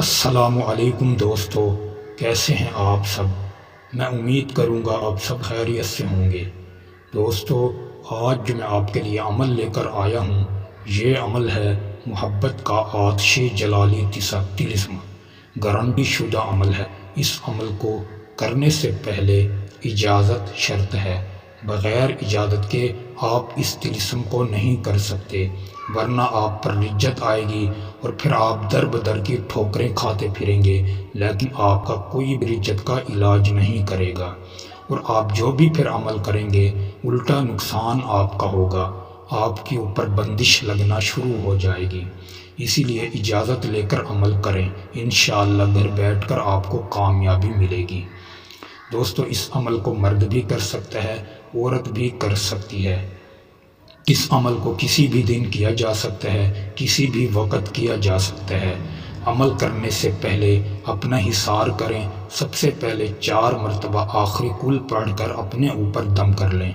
السلام علیکم دوستو، کیسے ہیں آپ سب؟ میں امید کروں گا آپ سب خیریت سے ہوں گے۔ دوستو، آج جو میں آپ کے لیے عمل لے کر آیا ہوں، یہ عمل ہے محبت کا آتش جلالی طلسم، گارنٹی شدہ عمل ہے۔ اس عمل کو کرنے سے پہلے اجازت شرط ہے، بغیر اجازت کے آپ اس طلسم کو نہیں کر سکتے، ورنہ آپ پر رجت آئے گی اور پھر آپ در بدر کی ٹھوکریں کھاتے پھریں گے، لیکن آپ کا کوئی بھی رجت کا علاج نہیں کرے گا، اور آپ جو بھی پھر عمل کریں گے الٹا نقصان آپ کا ہوگا، آپ کے اوپر بندش لگنا شروع ہو جائے گی۔ اسی لیے اجازت لے کر عمل کریں، انشاءاللہ گھر بیٹھ کر آپ کو کامیابی ملے گی۔ دوستو، اس عمل کو مرد بھی کر سکتا ہے، عورت بھی کر سکتی ہے۔ اس عمل کو کسی بھی دن کیا جا سکتا ہے، کسی بھی وقت کیا جا سکتا ہے۔ عمل کرنے سے پہلے اپنا حصار کریں۔ سب سے پہلے 4 مرتبہ آخری کل پڑھ کر اپنے اوپر دم کر لیں۔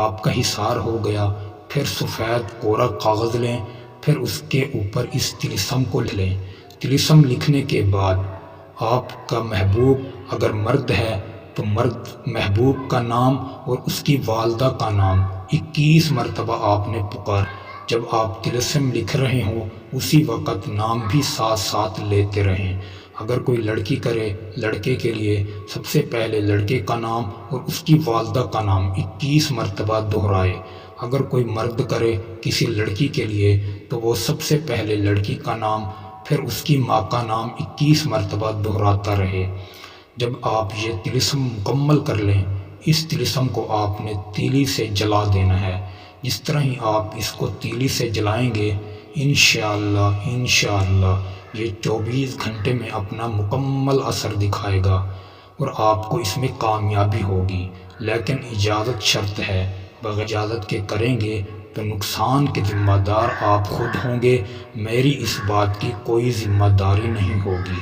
آپ کا حصار ہو گیا، پھر سفید کوڑا کاغذ لیں، پھر اس کے اوپر اس طلسم کو لیں۔ طلسم لکھنے کے بعد آپ کا محبوب اگر مرد ہے تو مرد محبوب کا نام اور اس کی والدہ کا نام 21 مرتبہ آپ نے پکار۔ جب آپ طلسم لکھ رہے ہوں اسی وقت نام بھی ساتھ ساتھ لیتے رہیں۔ اگر کوئی لڑکی کرے، لڑکے کے لیے سب سے پہلے لڑکے کا نام اور اس کی والدہ کا نام 21 مرتبہ دہرائے۔ اگر کوئی مرد کرے کسی لڑکی کے لیے تو وہ سب سے پہلے لڑکی کا نام پھر اس کی ماں کا نام 21 مرتبہ دہراتا رہے۔ جب آپ یہ طلسم مکمل کر لیں، اس طلسم کو آپ نے تیلی سے جلا دینا ہے۔ جس طرح ہی آپ اس کو تیلی سے جلائیں گے، انشاءاللہ یہ 24 گھنٹے میں اپنا مکمل اثر دکھائے گا اور آپ کو اس میں کامیابی ہوگی، لیکن اجازت شرط ہے۔ بغیر اجازت کے کریں گے تو نقصان کے ذمہ دار آپ خود ہوں گے، میری اس بات کی کوئی ذمہ داری نہیں ہوگی۔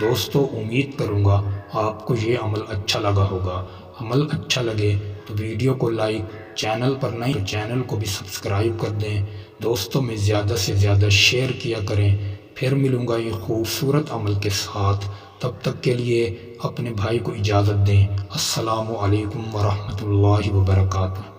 دوستو، امید کروں گا آپ کو یہ عمل اچھا لگا ہوگا۔ عمل اچھا لگے تو ویڈیو کو لائک، چینل پر نئے تو چینل کو بھی سبسکرائب کر دیں، دوستوں میں زیادہ سے زیادہ شیئر کیا کریں۔ پھر ملوں گا یہ خوبصورت عمل کے ساتھ، تب تک کے لیے اپنے بھائی کو اجازت دیں۔ السلام علیکم ورحمۃ اللہ وبرکاتہ۔